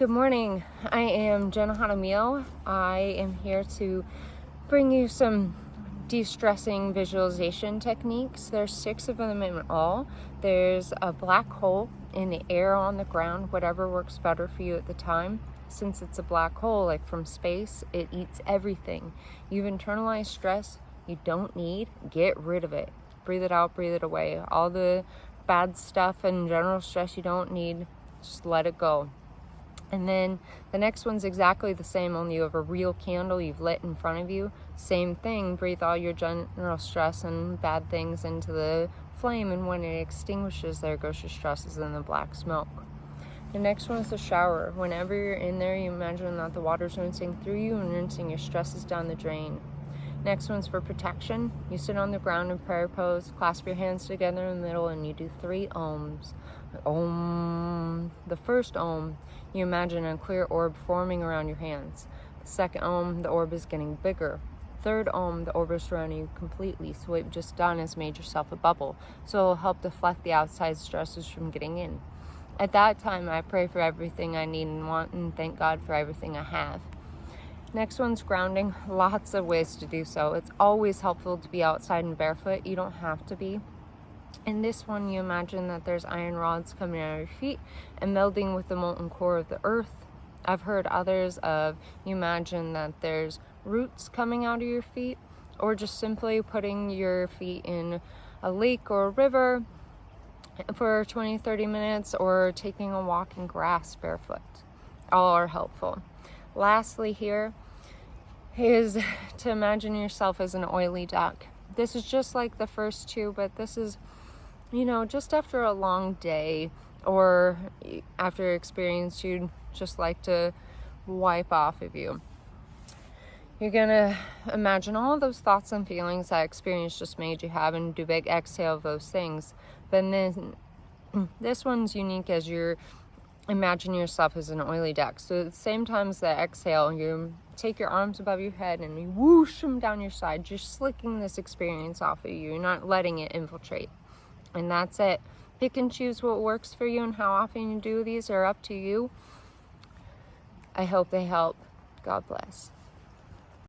Good morning. I am Jenna Hanamio. I am here to bring you some de-stressing visualization techniques. There's 6 of them in all. There's a black hole in the air, on the ground, whatever works better for you at the time. Since it's a black hole, like from space, it eats everything. You've internalized stress you don't need, get rid of it. Breathe it out, breathe it away. All the bad stuff and general stress you don't need, just let it go. And then the next one's exactly the same, only you have a real candle you've lit in front of you. Same thing, breathe all your general stress and bad things into the flame, and when it extinguishes, there goes your stresses in the black smoke. The next one's the shower. Whenever you're in there, you imagine that the water's rinsing through you and rinsing your stresses down the drain. Next one's for protection. You sit on the ground in prayer pose, clasp your hands together in the middle, and you do 3 ohms. Om. The first om, you imagine a clear orb forming around your hands. The second om, the orb is getting bigger. Third om, the orb is surrounding you completely. So what you've just done is made yourself a bubble. So it'll help deflect the outside stresses from getting in. At that time, I pray for everything I need and want, and thank God for everything I have. Next one's grounding. Lots of ways to do so. It's always helpful to be outside and barefoot. You don't have to be. In this one, you imagine that there's iron rods coming out of your feet and melding with the molten core of the earth. I've heard others of, you imagine that there's roots coming out of your feet, or just simply putting your feet in a lake or a river for 20-30 minutes, or taking a walk in grass barefoot. All are helpful. Lastly here is to imagine yourself as an oily duck. This is just like the first 2, but this is, just after a long day or after experience you'd just like to wipe off of you. You're gonna imagine all of those thoughts and feelings that experience just made you have, and do a big exhale of those things. But then this one's unique as you're imagine yourself as an oily duck. So at the same time as the exhale, you take your arms above your head and you whoosh them down your side. You're slicking this experience off of you. You're not letting it infiltrate. And that's it. Pick and choose what works for you, and how often you do these are up to you. I hope they help. God bless.